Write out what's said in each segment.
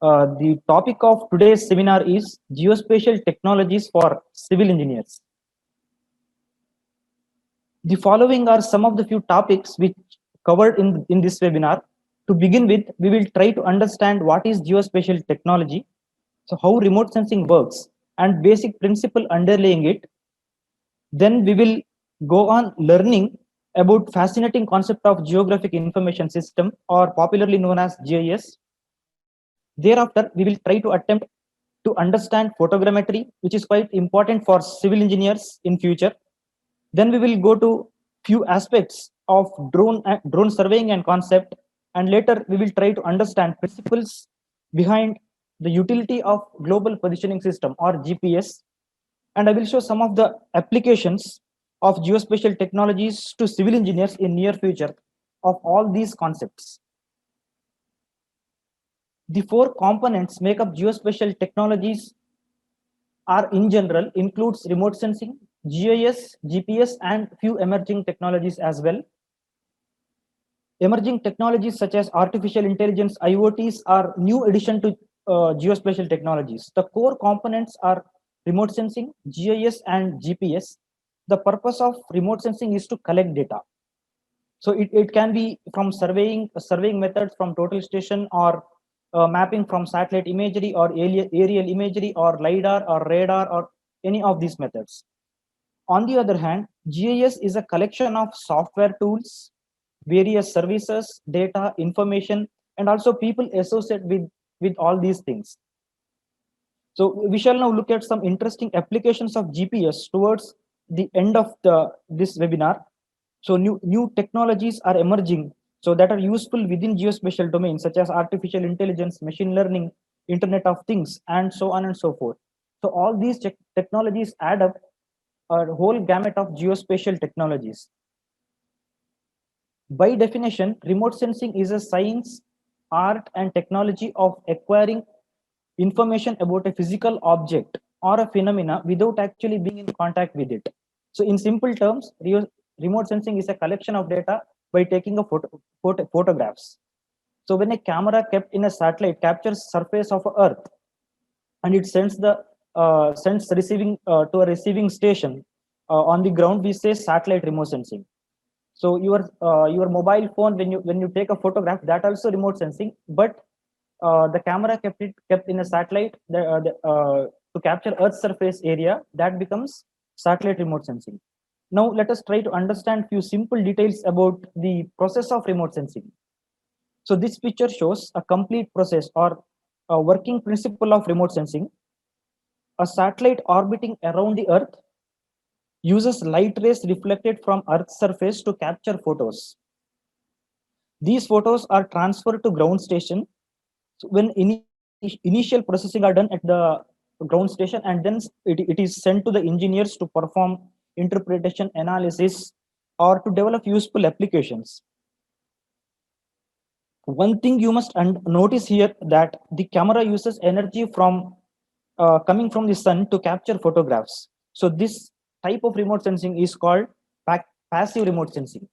The topic of today's seminar is Geospatial Technologies for Civil Engineers. The following are some of the few topics which covered in this webinar. To begin with, we will try to understand what is geospatial technology, so how remote sensing works, and basic principle underlying it. Then we will go on learning about fascinating concept of geographic information system, or popularly known as GIS. Thereafter, we will try to attempt to understand photogrammetry, which is quite important for civil engineers in future. Then we will go to few aspects of drone surveying and concept, and later we will try to understand principles behind the utility of global positioning system, or GPS. And I will show some of the applications of geospatial technologies to civil engineers in near future of all these concepts. The four components make up geospatial technologies are in general includes remote sensing, GIS, GPS, and few emerging technologies as well. Emerging technologies such as artificial intelligence, IoTs are new addition to geospatial technologies. The core components are remote sensing, GIS, and GPS. The purpose of remote sensing is to collect data. So it can be from surveying methods from total station, or mapping from satellite imagery, or aerial imagery, or LiDAR, or radar, or any of these methods. On the other hand, GIS is a collection of software tools, various services, data, information, and also people associated with all these things. So we shall now look at some interesting applications of GPS towards the end of this webinar. So new technologies are emerging, so that are useful within geospatial domains such as artificial intelligence, machine learning, Internet of Things, and so on and so forth. So all these technologies add up a whole gamut of geospatial technologies. By definition, remote sensing is a science, art, and technology of acquiring information about a physical object or a phenomena without actually being in contact with it. So in simple terms, remote sensing is a collection of data by taking a photographs. So when a camera kept in a satellite captures surface of Earth, and it sends receiving to a receiving station on the ground, we say satellite remote sensing. So your mobile phone, when you take a photograph, that also remote sensing, but the camera kept in a satellite to capture Earth's surface area, that becomes satellite remote sensing. Now let us try to understand few simple details about the process of remote sensing. So this picture shows a complete process, or a working principle of remote sensing. A satellite orbiting around the Earth uses light rays reflected from Earth's surface to capture photos. These photos are transferred to ground station. So when initial processing are done at the ground station, and then it is sent to the engineers to perform interpretation, analysis, or to develop useful applications. One thing you must notice here, that the camera uses energy from coming from the sun to capture photographs. So this type of remote sensing is called passive remote sensing.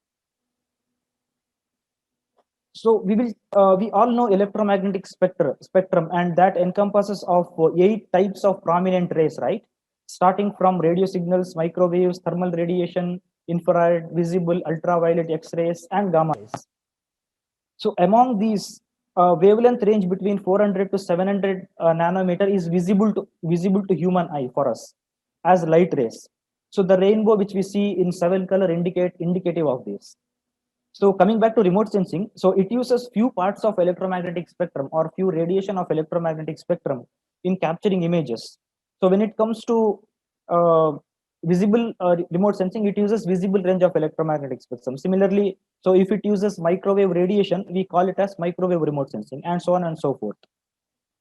So we all know electromagnetic spectrum, and that encompasses of 8 types of prominent rays, right? Starting from radio signals, microwaves, thermal radiation, infrared, visible, ultraviolet, X-rays, and gamma rays. So among these, wavelength range between 400 to 700 nanometer is visible to human eye for us as light rays. So the rainbow which we see in 7 color indicative of this. So coming back to remote sensing, so it uses few parts of electromagnetic spectrum, or few radiation of electromagnetic spectrum in capturing images. So when it comes to visible remote sensing, it uses visible range of electromagnetic spectrum. Similarly, so if it uses microwave radiation, we call it as microwave remote sensing, and so on and so forth.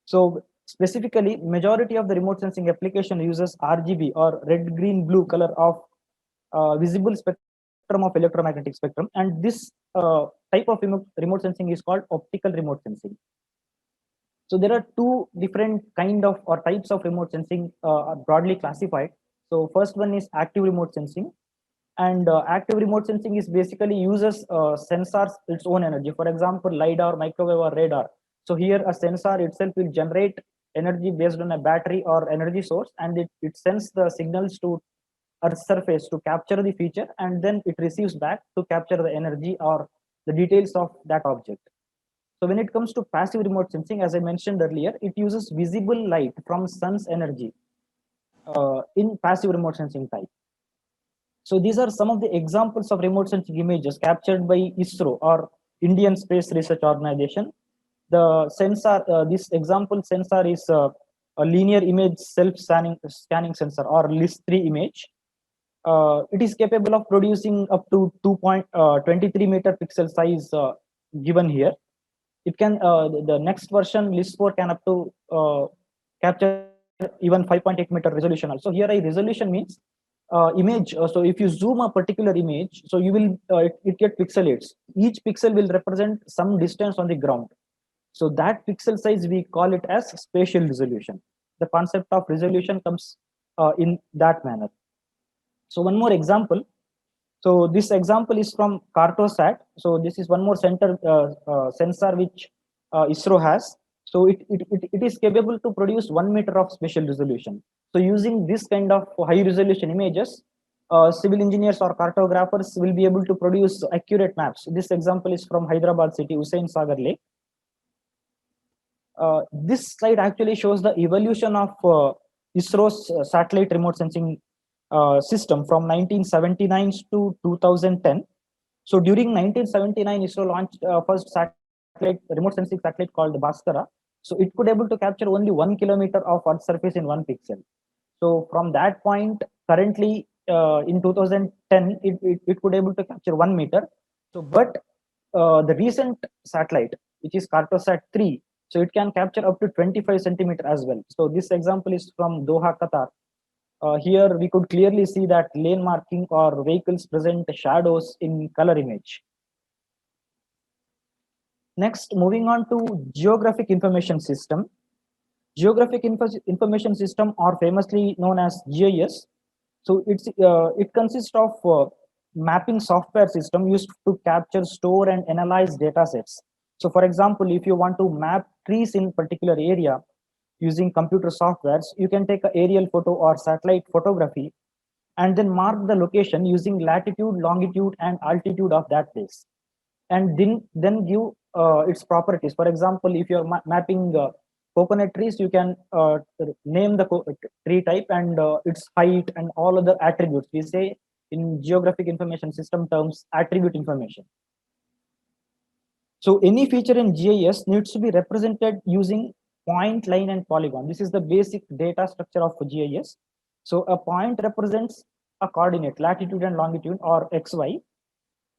So specifically, majority of the remote sensing application uses RGB, or red, green, blue color of visible spectrum of electromagnetic spectrum, and this type of remote sensing is called optical remote sensing. So there are two different kind of or types of remote sensing broadly classified. So first one is active remote sensing, and active remote sensing is basically uses sensors its own energy. For example, LiDAR, microwave, or radar. So here a sensor itself will generate energy based on a battery or energy source, and it sends the signals to Earth's surface to capture the feature, and then it receives back to capture the energy or the details of that object. So when it comes to passive remote sensing, as I mentioned earlier, it uses visible light from sun's energy in passive remote sensing type. So these are some of the examples of remote sensing images captured by ISRO or Indian Space Research Organization. The sensor, this example sensor is a linear image self-scanning sensor or LIS3 image. It is capable of producing up to 2.23 meter pixel size given here. It can the next version LIS4 can up to capture even 5.8 meter resolution. Also, here a resolution means image. So if you zoom a particular image, so you will it get pixelates. Each pixel will represent some distance on the ground. So that pixel size we call it as spatial resolution. The concept of resolution comes in that manner. So one more example. So this example is from Cartosat. So this is one more sensor which ISRO has. So it is capable to produce 1 meter of spatial resolution. So using this kind of high resolution images, civil engineers or cartographers will be able to produce accurate maps. This example is from Hyderabad city, Hussain Sagar Lake. This slide actually shows the evolution of ISRO's satellite remote sensing system from 1979 to 2010. So during 1979, ISRO launched first satellite remote sensing satellite called Bhaskara. So it could able to capture only 1 kilometer of Earth surface in 1 pixel. So from that point, currently in 2010, it could able to capture 1 meter. So but the recent satellite, which is Cartosat 3, so it can capture up to 25 centimeter as well. So this example is from Doha, Qatar. Here we could clearly see that lane marking or vehicles present shadows in color image. Next, moving on to geographic information system. Geographic information system, or famously known as GIS. So it consists of mapping software system used to capture, store, and analyze data sets. So for example, if you want to map trees in particular area using computer softwares, you can take an aerial photo or satellite photography and then mark the location using latitude, longitude, and altitude of that place, and then give its properties. For example, if you're mapping coconut trees, you can name the tree type and its height and all other attributes. We say in geographic information system terms attribute information. So any feature in GIS needs to be represented using point, line, and polygon. This is the basic data structure of GIS. So a point represents a coordinate, latitude and longitude, or XY.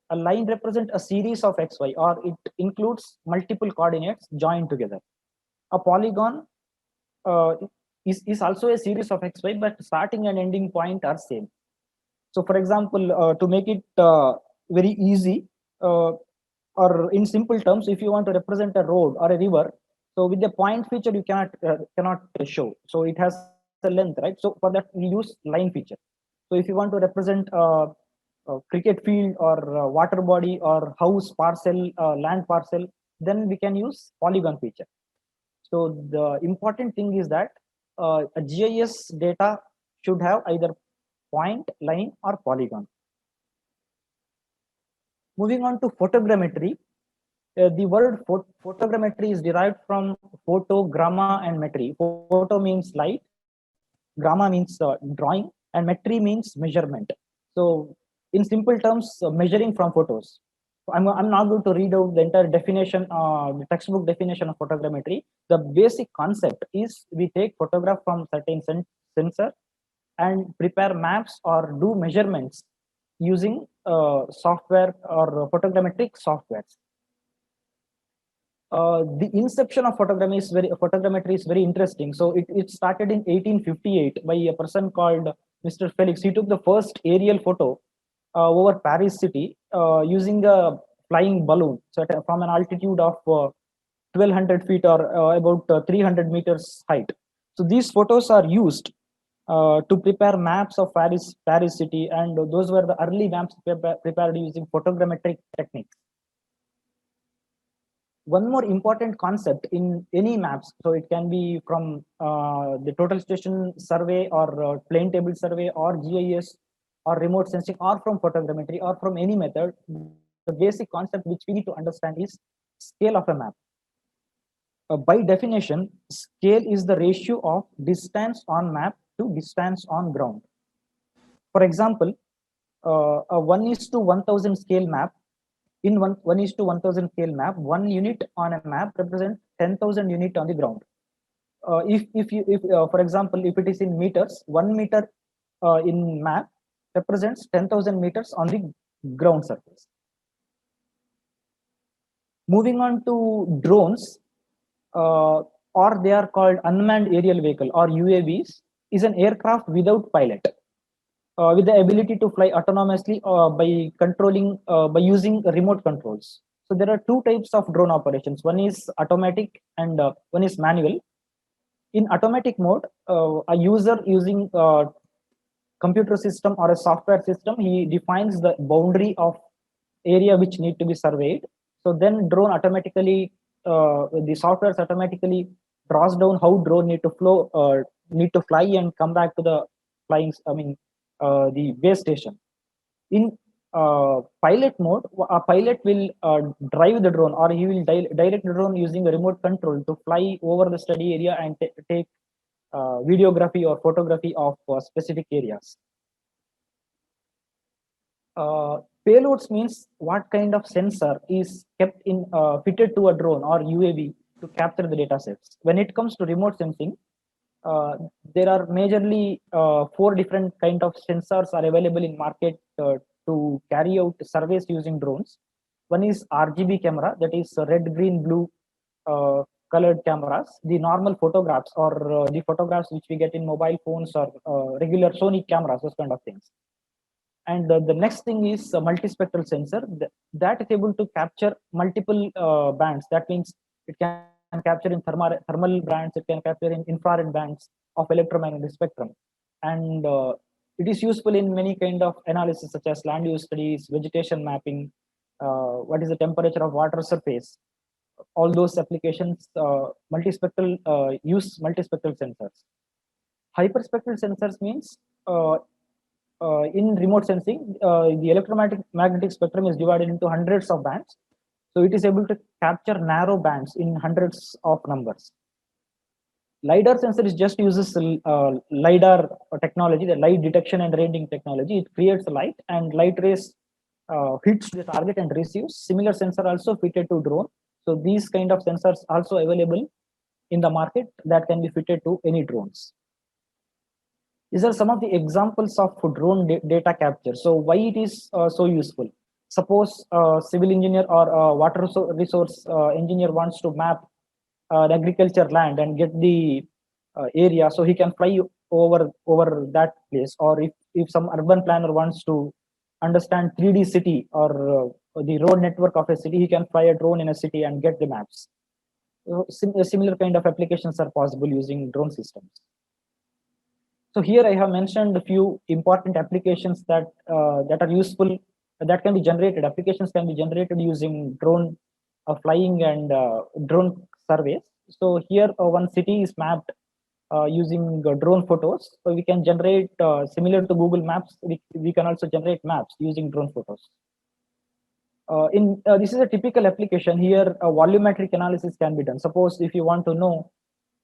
A line represents a series of XY, or it includes multiple coordinates joined together. A polygon is also a series of XY, but starting and ending point are same. So for example, to make it very easy, or in simple terms, if you want to represent a road or a river, so with the point feature you cannot show. So it has a length, right? So for that we use line feature. So if you want to represent a cricket field or water body or house parcel, land parcel, then we can use polygon feature. So the important thing is that a GIS data should have either point, line, or polygon. Moving on to photogrammetry. The word photogrammetry is derived from photo, gramma, and metry. Photo means light, gramma means drawing, and metry means measurement. So in simple terms, measuring from photos. I'm not going to read out the entire definition, the textbook definition of photogrammetry. The basic concept is we take photograph from certain sensor and prepare maps or do measurements using software or photogrammetric softwares. The inception of photogrammetry is very interesting. So it started in 1858 by a person called Mr. Felix. He took the first aerial photo over Paris city using a flying balloon, so from an altitude of 1200 feet or about 300 meters height. So these photos are used to prepare maps of Paris city, and those were the early maps prepared using photogrammetric techniques. one more important concept in any maps, so it can be from the total station survey or plane table survey or GIS or remote sensing or from photogrammetry or from any method, the basic concept which we need to understand is scale of a map. By definition, scale is the ratio of distance on map to distance on ground. For example, a 1 is to 1000 scale map, in 1 is to 1000 scale map, 1 unit on a map represents 10,000 unit on the ground. If for example, if it is in meters, 1 meter in map represents 10,000 meters on the ground surface. Moving on to drones, or they are called unmanned aerial vehicle or UAVs, is an aircraft without pilot, with the ability to fly autonomously by using remote controls. So there are two types of drone operations. One is automatic and one is manual. In automatic mode, a user using computer system or a software system, he defines the boundary of area which need to be surveyed. So then drone automatically, the software automatically draws down how drone need to fly and come back to the the base station. In pilot mode, a pilot will drive the drone, or he will direct the drone using a remote control to fly over the study area and take videography or photography of specific areas. Payloads means what kind of sensor is kept in fitted to a drone or UAV to capture the data sets. When it comes to remote sensing, there are majorly 4 different kind of sensors are available in market to carry out surveys using drones. One is RGB camera, that is red, green, blue colored cameras. The normal photographs or the photographs which we get in mobile phones or regular Sony cameras, those kind of things. And the next thing is a multispectral sensor that is able to capture multiple bands. That means it can capture in thermal bands, it can capture in infrared bands of electromagnetic spectrum. And it is useful in many kind of analysis such as land use studies, vegetation mapping, what is the temperature of water surface. All those applications, use multispectral sensors. Hyperspectral sensors means in remote sensing, the electromagnetic spectrum is divided into hundreds of bands. So it is able to capture narrow bands in hundreds of numbers. LiDAR sensor is just uses LiDAR technology, the light detection and ranging technology. It creates light and light rays hits the target and receives. Similar sensor also fitted to drone. So these kind of sensors also available in the market that can be fitted to any drones. These are some of the examples of drone data capture. So why it is so useful? Suppose a civil engineer or a water resource engineer wants to map the agriculture land and get the area, so he can fly over that place. Or if some urban planner wants to understand 3D city or the road network of a city, he can fly a drone in a city and get the maps. Similar kind of applications are possible using drone systems. So here I have mentioned a few important applications that are useful, that can be generated. Applications can be generated using drone flying and drone surveys. So here one city is mapped using drone photos. So we can generate similar to Google Maps. We can also generate maps using drone photos. This is a typical application. Here a volumetric analysis can be done. Suppose if you want to know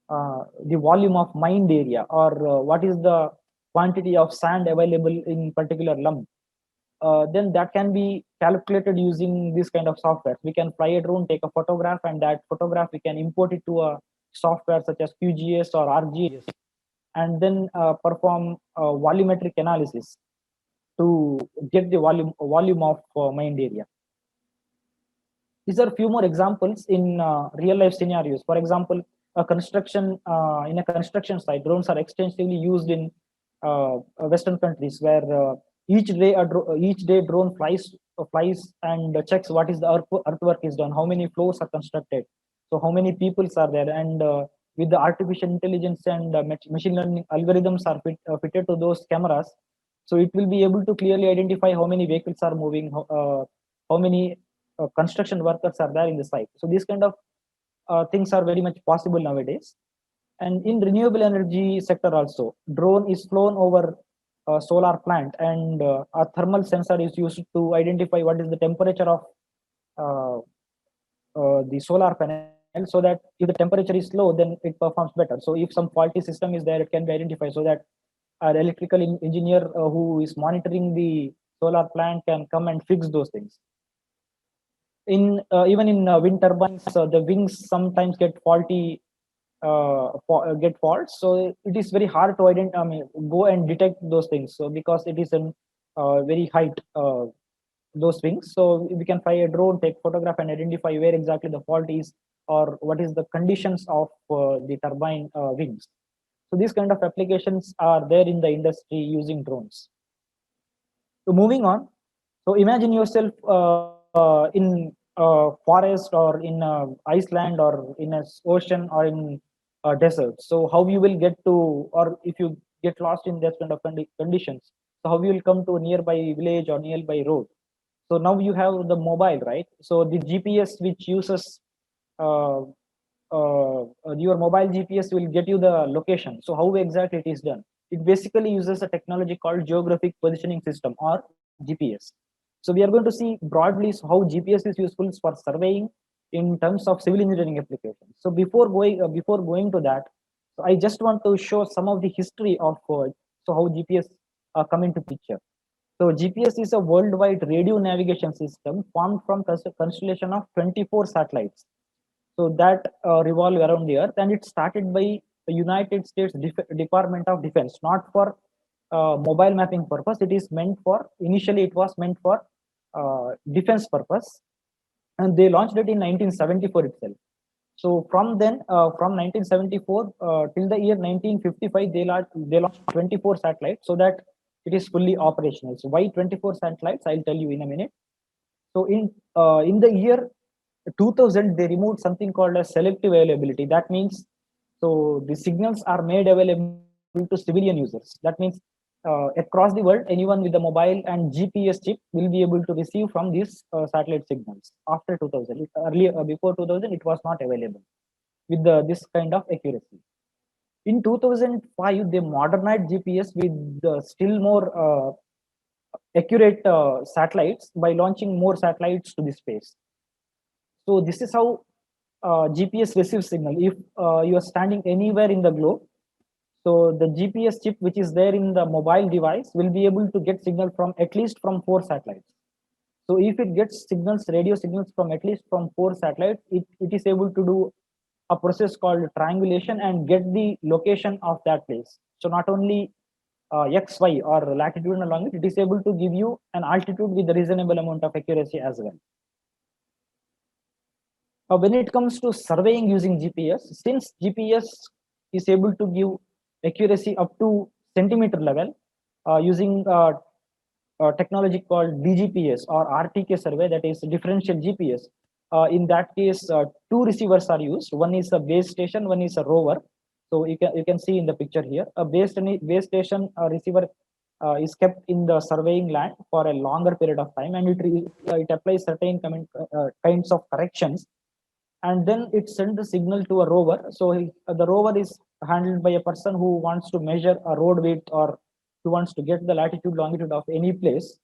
the volume of mined area, or what is the quantity of sand available in particular lump, then that can be calculated using this kind of software. We can fly a drone, take a photograph, and that photograph we can import it to a software such as QGIS or ArcGIS, and then perform volumetric analysis to get the volume of mined area. These are a few more examples in real life scenarios. For example, in a construction site, drones are extensively used in Western countries, where each day drone flies and checks what is the earthwork is done, how many floors are constructed, so how many peoples are there, and with the artificial intelligence and machine learning algorithms are fitted to those cameras, so it will be able to clearly identify how many vehicles are moving, how many construction workers are there in the site. So these kind of things are very much possible nowadays. And in renewable energy sector also, drone is flown over a solar plant, and a thermal sensor is used to identify what is the temperature of uh, the solar panel, so that if the temperature is low, then it performs better. So if some faulty system is there, it can be identified, so that an electrical engineer who is monitoring the solar plant can come and fix those things. In even in wind turbines, the wings sometimes get faulty, get faults, so it is very hard to identify, I mean, go and detect those things. So because it is in very height, those wings, so we can fly a drone, take photograph, and identify where exactly the fault is, or what is the conditions of the turbine wings. So these kind of applications are there in the industry using drones. So moving on, so imagine yourself in forest, or in Iceland, or in a ocean, or in a desert. So how you will get to, or if you get lost in that kind of conditions, so how you will come to a nearby village or nearby road. So now you have the mobile, right? So the GPS, which uses uh, your mobile GPS, will get you the location. So how exactly it is done? It basically uses a technology called geographic positioning system, or GPS. So we are going to see broadly how GPS is useful for surveying in terms of civil engineering applications. So before going to that, so I just want to show some of the history of so how GPS come into picture. So GPS is a worldwide radio navigation system formed from constellation of 24 satellites, so that revolve around the earth, and it started by the United States Department of Defense, not for mobile mapping purpose. It is meant for, initially it was meant for defense purpose, and they launched it in 1974 itself. So from then, from 1974 till the year 1955, they launched 24 satellites, so that it is fully operational. So why 24 satellites? I'll tell you in a minute. So in the year 2000, they removed something called a selective availability. That means, so the signals are made available to civilian users. That means across the world, anyone with a mobile and GPS chip will be able to receive from these satellite signals. After 2000, earlier, before 2000, it was not available with this kind of accuracy. In 2005, they modernized GPS with still more accurate satellites by launching more satellites to the space. So this is how GPS receives signal. If you are standing anywhere in the globe, so the GPS chip which is there in the mobile device will be able to get signal from at least from 4 satellites. So if it gets signals, radio signals from at least from 4 satellites, it is able to do a process called triangulation and get the location of that place. So not only X, Y, or latitude and longitude, it is able to give you an altitude with a reasonable amount of accuracy as well. When it comes to surveying using GPS, since GPS is able to give accuracy up to centimeter level using technology called DGPS or RTK survey, that is differential GPS. In that case, two receivers are used. One is a base station, one is a rover. So you can see in the picture here, a base station receiver is kept in the surveying land for a longer period of time, and it applies certain kinds of corrections, and then it sends the signal to a rover. So the rover is handled by a person who wants to measure a road width, or who wants to get the latitude longitude of any place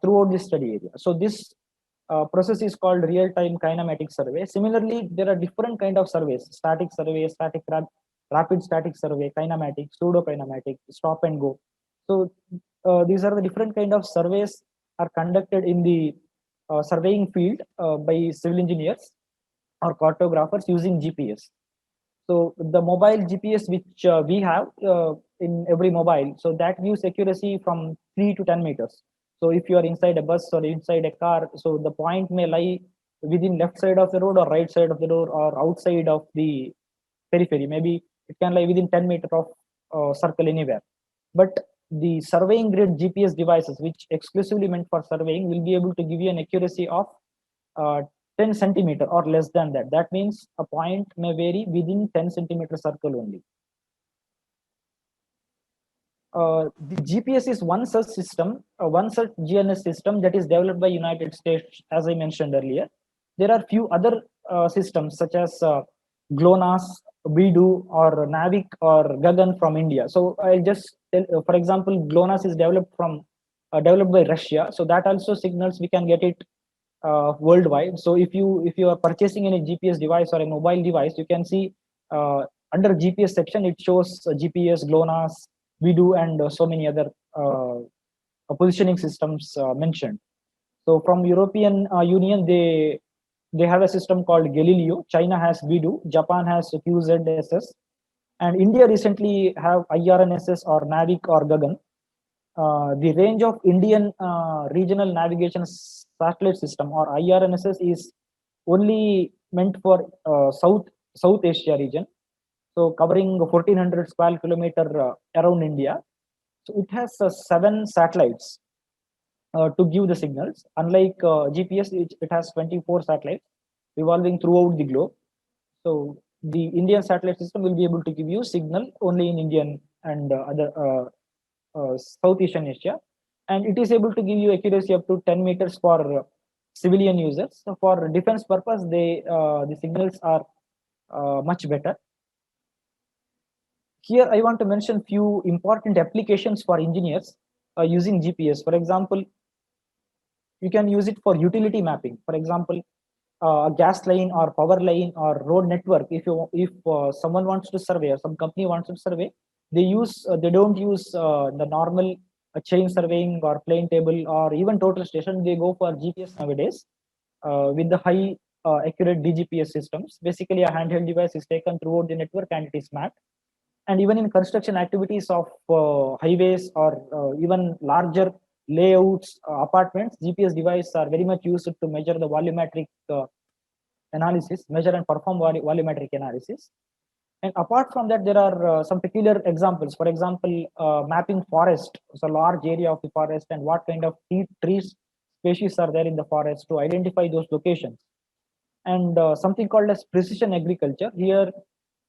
throughout the study area. So this process is called real-time kinematic survey. Similarly, there are different kind of surveys: static survey, rapid static survey, kinematic, pseudo kinematic, stop and go. So these are the different kind of surveys are conducted in the surveying field by civil engineers or cartographers using GPS. So the mobile GPS which we have in every mobile, so that gives accuracy from 3 to 10 meters. So if you are inside a bus or inside a car, so the point may lie within left side of the road or right side of the road or outside of the periphery. Maybe it can lie within 10 meter of circle anywhere. But the surveying grade GPS devices, which exclusively meant for surveying, will be able to give you an accuracy of uh, 10 centimeter or less than that. That means a point may vary within 10 centimeter circle only. The GPS is one such GNS system that is developed by United States, as I mentioned earlier. There are few other systems such as GLONASS, BIDU, or NAVIC or Gagan from India. So I'll just tell, for example, GLONASS is developed by Russia. So that also signals we can get it worldwide. So if you are purchasing any GPS device or a mobile device, you can see under GPS section it shows GPS, GLONASS, BIDU, and so many other positioning systems mentioned. So from European Union, they have a system called Galileo. China has BIDU. Japan has QZSS, and India recently have IRNSS or NAVIC or Gagan. The range of Indian regional navigation satellite system or IRNSS is only meant for South Asia region, so covering 1400 square kilometer around India. So it has 7 satellites to give the signals. Unlike GPS, it has 24 satellites revolving throughout the globe. So the Indian satellite system will be able to give you signal only in Indian and other South Asian Asia, and it is able to give you accuracy up to 10 meters for civilian users. So for defense purpose, the signals are much better. Here, I want to mention few important applications for engineers using GPS. For example, you can use it for utility mapping. For example, a gas line or power line or road network. If someone wants to survey or some company wants to survey, they don't use the normal chain surveying or plane table or even total station. They go for GPS nowadays with the high accurate DGPS systems. Basically, a handheld device is taken throughout the network and it is mapped. And even in construction activities of highways or even larger layouts, apartments, GPS devices are very much used to measure the volumetric analysis, measure and perform volumetric analysis. And apart from that, there are some peculiar examples. For example, mapping forest, so large area of the forest and what kind of trees species are there in the forest to identify those locations. And something called as precision agriculture. Here,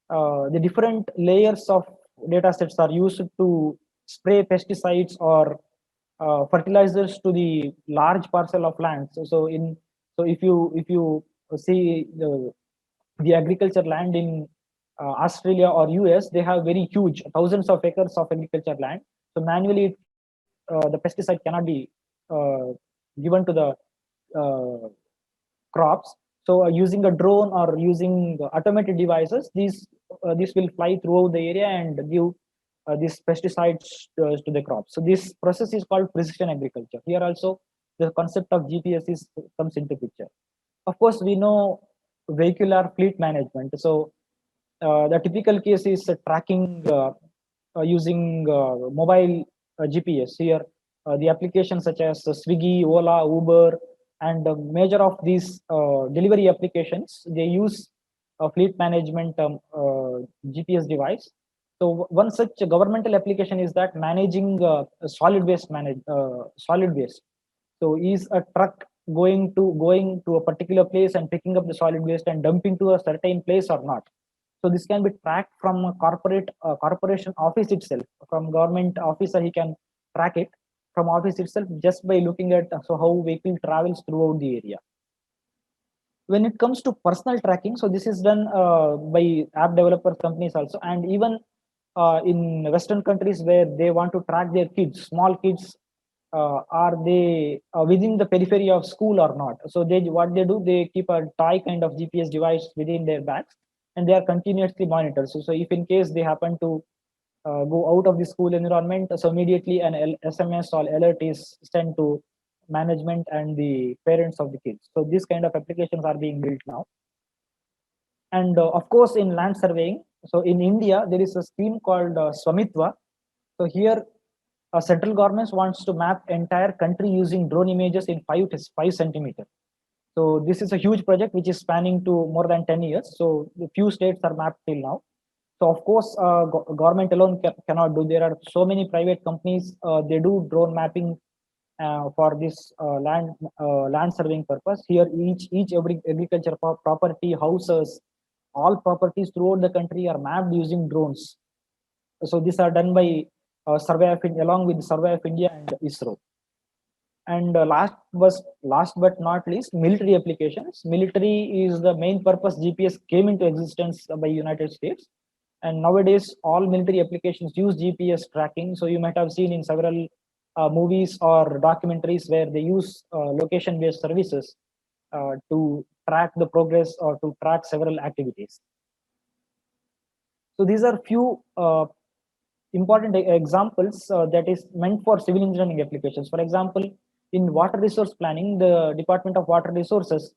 the different layers of data sets are used to spray pesticides or fertilizers to the large parcel of land. So if you see the agriculture land in Australia or US, they have very huge thousands of acres of agriculture land. So manually, the pesticide cannot be given to the crops. So using a drone or using automated devices, these will fly throughout the area and give these pesticides to the crops. So this process is called precision agriculture. Here also the concept of GPS comes into picture. Of course, we know vehicular fleet management. So the typical case is tracking using mobile GPS. Here, the applications such as Swiggy, Ola, Uber, and major of these delivery applications, they use a fleet management GPS device. So one such governmental application is that managing solid waste solid waste. So is a truck going to a particular place and picking up the solid waste and dumping to a certain place or not? So this can be tracked from a corporation office itself. From government officer, he can track it from office itself just by looking at how vehicle travels throughout the area. When it comes to personal tracking, so this is done by app developer companies also, and even in Western countries where they want to track their kids, small kids, are they within the periphery of school or not? So what they do, they keep a toy kind of GPS device within their bags, and they are continuously monitored. So if in case they happen to go out of the school environment, so immediately an SMS or alert is sent to management and the parents of the kids. So these kind of applications are being built now. And of course, in land surveying, so in India, there is a scheme called Swamitva. So here, central government wants to map entire country using drone images in 5 centimeters. So this is a huge project which is spanning to more than 10 years. So a few states are mapped till now. So of course, government alone cannot do. There are so many private companies. They do drone mapping for this land surveying purpose. Here, every agriculture property, houses, all properties throughout the country are mapped using drones. So these are done by Survey of India, along with Survey of India and ISRO. And last but not least, military applications. Military is the main purpose GPS came into existence by United States, and nowadays all military applications use GPS tracking. So you might have seen in several movies or documentaries where they use location-based services to track the progress or to track several activities. So these are few important examples that is meant for civil engineering applications. For example, in water resource planning, the Department of Water Resources,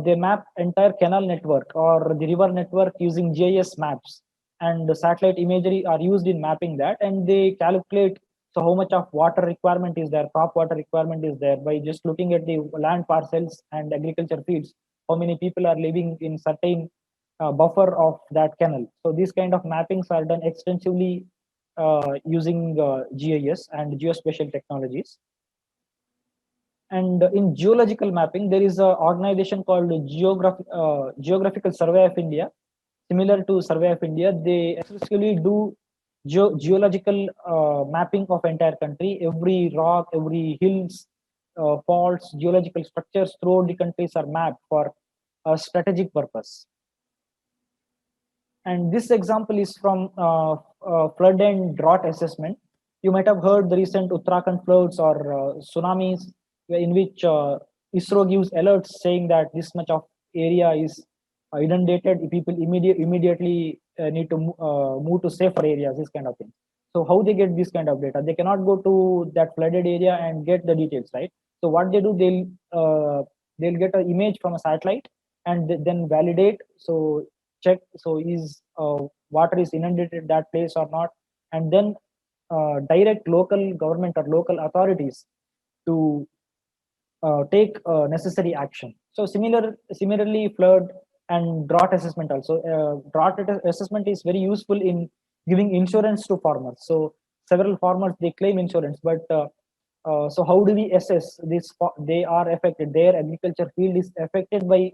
they map entire canal network or the river network using GIS maps, and the satellite imagery are used in mapping that, and they calculate so how much of water requirement is there, crop water requirement is there, by just looking at the land parcels and agriculture fields, how many people are living in certain buffer of that canal. So these kind of mappings are done extensively using GIS and geospatial technologies. And in geological mapping, there is an organization called Geographical Survey of India. Similar to Survey of India, they exclusively do geological mapping of entire country. Every rock, every hills, faults, geological structures throughout the countries are mapped for a strategic purpose. And this example is from flood and drought assessment. You might have heard the recent Uttarakhand floods or tsunamis, in which ISRO gives alerts saying that this much of area is inundated. People immediately need to move to safer areas, this kind of thing. So how they get this kind of data? They cannot go to that flooded area and get the details, right? So what they do, they'll get an image from a satellite and then validate. So check, so is water is inundated that place or not, and then direct local government or local authorities to take necessary action. So similarly, flood and drought assessment also. Drought assessment is very useful in giving insurance to farmers. So several farmers, they claim insurance, but so how do we assess this? They are affected. Their agriculture field is affected by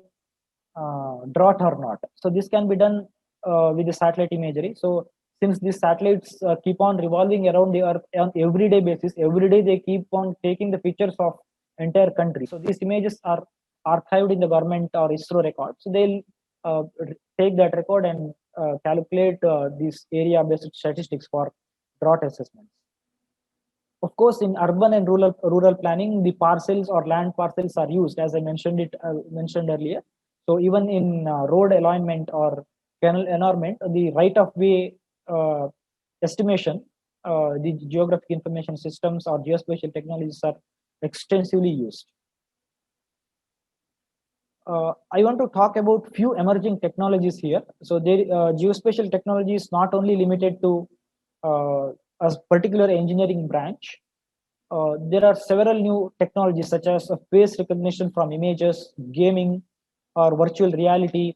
drought or not. So this can be done with the satellite imagery. So since these satellites keep on revolving around the earth on everyday basis, every day they keep on taking the pictures of entire country. So these images are archived in the government or ISRO record. So they'll take that record and calculate these area-based statistics for drought assessments. Of course, in urban and rural planning, the parcels or land parcels are used, as I mentioned earlier. So even in road alignment or canal environment, the right of way estimation, the geographic information systems or geospatial technologies are extensively used. I want to talk about few emerging technologies here. So geospatial technology is not only limited to a particular engineering branch. There are several new technologies such as face recognition from images, gaming, or virtual reality,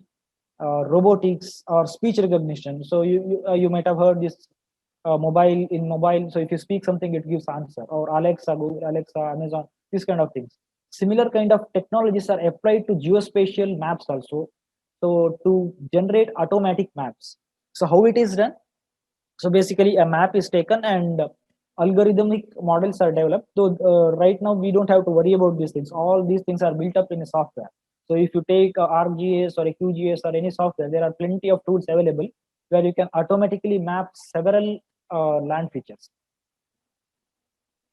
robotics, or speech recognition. So you might have heard this mobile. So if you speak something, it gives answer. Or Alexa, Google, Alexa, Amazon, these kind of things. Similar kind of technologies are applied to geospatial maps also. So to generate automatic maps. So how it is done? So basically, a map is taken and algorithmic models are developed. So right now we don't have to worry about these things. All these things are built up in a software. So if you take ArcGIS or a QGIS or any software, there are plenty of tools available where you can automatically map several land features.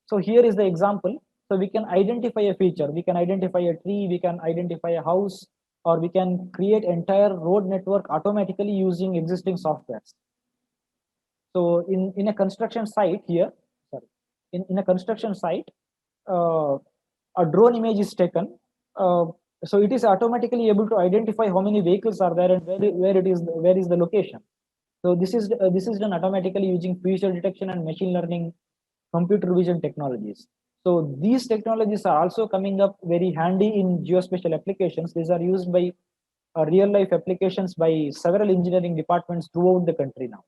So here is the example. So we can identify a feature, we can identify a tree, we can identify a house, or we can create entire road network automatically using existing softwares. So in a construction site here, sorry, in a construction site, a drone image is taken. So it is automatically able to identify how many vehicles are there and where is the location. So this is done automatically using feature detection and machine learning, computer vision technologies. So these technologies are also coming up very handy in geospatial applications. These are used by real life applications by several engineering departments throughout the country now.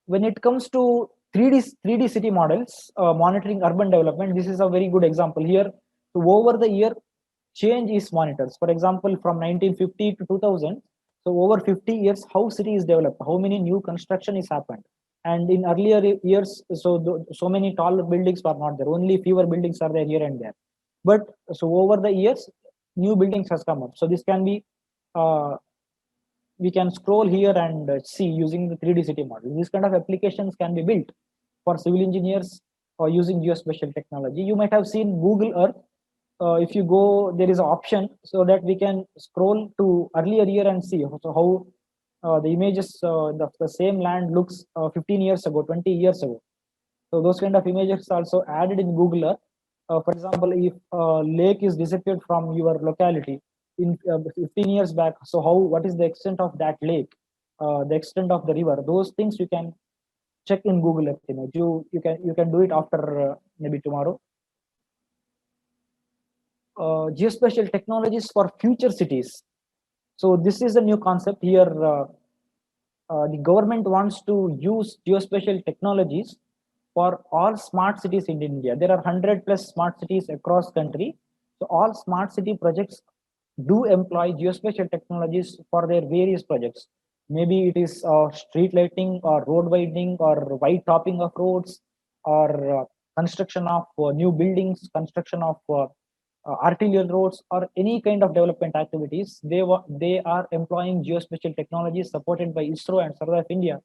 When it comes to 3D city models, monitoring urban development, this is a very good example here. So over the year, change is monitored. For example, from 1950 to 2000, so over 50 years, how city is developed, how many new construction is happened, And in earlier years, so many tall buildings were not there. Only fewer buildings are there here and there. But so over the years, new buildings has come up. So this can be we can scroll here and see using the 3D city model. These kind of applications can be built for civil engineers or using geospatial technology. You might have seen Google Earth. If you go, there is an option so that we can scroll to earlier year and see how the images, the same land looks 15 years ago, 20 years ago. So those kind of images also added in Google Earth. For example, if a lake is disappeared from your locality in 15 years back, so what is the extent of that lake, the extent of the river? Those things you can check in Google Earth image. You can do it after maybe tomorrow. Geospatial technologies for future cities. So this is a new concept here. The government wants to use geospatial technologies for all smart cities in India. There are 100 plus smart cities across country. So all smart city projects do employ geospatial technologies for their various projects. Maybe it is street lighting or road widening or wide topping of roads or construction of new buildings, construction of arterial roads or any kind of development activities. They are employing geospatial technologies supported by ISRO and Survey of India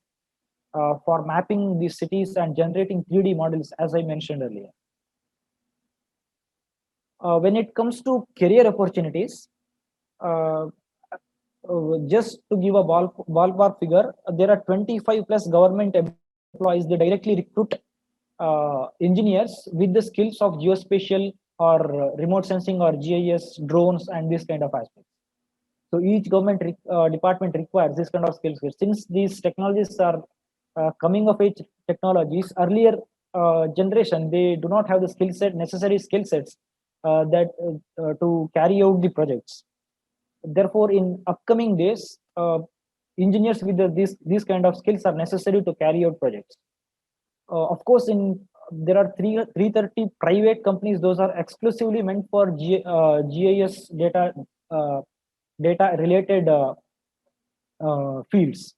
for mapping these cities and generating 3D models, as I mentioned earlier. When it comes to career opportunities, just to give a ballpark figure, there are 25 plus government employees. They directly recruit engineers with the skills of geospatial or remote sensing or GIS, drones, and this kind of aspects. So each government department requires this kind of skills. Since these technologies are coming of age technologies, earlier generation, they do not have the necessary skill sets that to carry out the projects. Therefore, in upcoming days, engineers with these kind of skills are necessary to carry out projects. Of course, there are 330 private companies. Those are exclusively meant for GIS data related fields.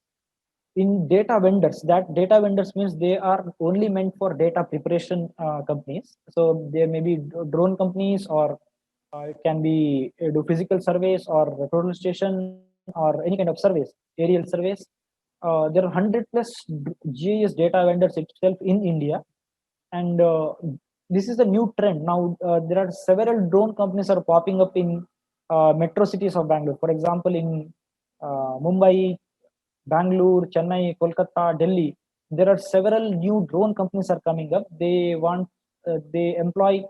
In data vendors, that data vendors means they are only meant for data preparation companies. So there may be drone companies, or it can be do physical surveys or total station or any kind of surveys, aerial surveys. There are 100 plus GIS data vendors itself in India, and this is a new trend. Now there are several drone companies are popping up in metro cities of Bangalore. For example, in Mumbai, Bangalore, Chennai, Kolkata, Delhi, there are several new drone companies are coming up. They employ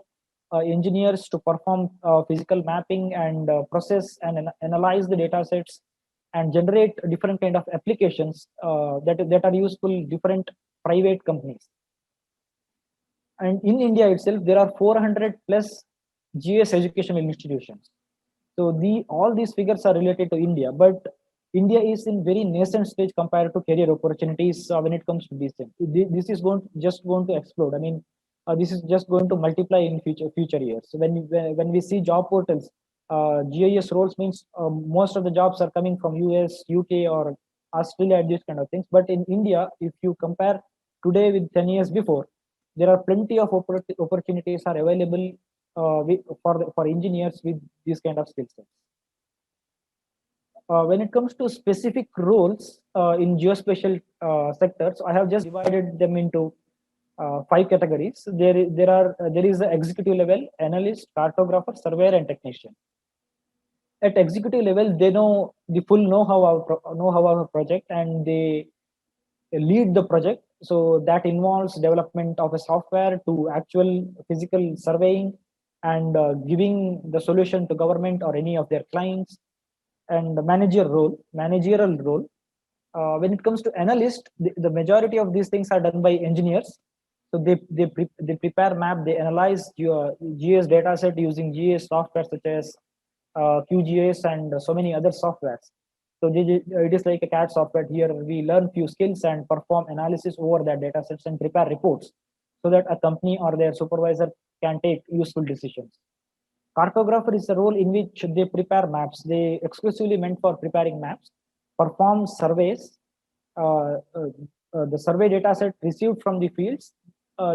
engineers to perform physical mapping and process and analyze the data sets and generate different kind of applications that are useful different private companies. And in India itself, there are 400 plus GS educational institutions. So all these figures are related to India, but India is in very nascent stage compared to career opportunities when it comes to these things. This is just going to explode. I mean, this is just going to multiply in future years. So when we see job portals, GIS roles means most of the jobs are coming from US, UK, or Australia, and these kind of things. But in India, if you compare today with 10 years before, there are plenty of opportunities are available for engineers with these kind of skill sets. When it comes to specific roles in geospatial sectors, I have just divided them into 5 categories. There is the executive level, analyst, cartographer, surveyor, and technician. At executive level, they know the full know-how of a project, and they lead the project. So that involves development of a software to actual physical surveying and giving the solution to government or any of their clients. And the managerial role. When it comes to analyst, the majority of these things are done by engineers. So they prepare map, they analyze your GIS data set using GIS software such as QGIS and so many other softwares. So it is like a CAD software. Here we learn few skills and perform analysis over that data sets and prepare reports so that a company or their supervisor can take useful decisions. Cartographer is a role in which they prepare maps. They exclusively meant for preparing maps, perform surveys, the survey data set received from the fields,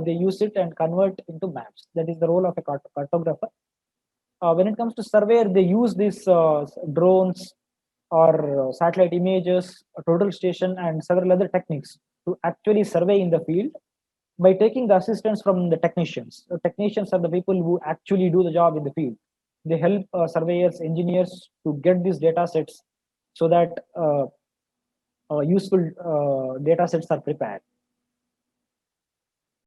they use it and convert into maps. That is the role of a cartographer. When it comes to surveyor, they use these drones or satellite images, a total station, and several other techniques to actually survey in the field by taking the assistance from the technicians. The technicians are the people who actually do the job in the field. They help surveyors, engineers to get these data sets so that useful data sets are prepared.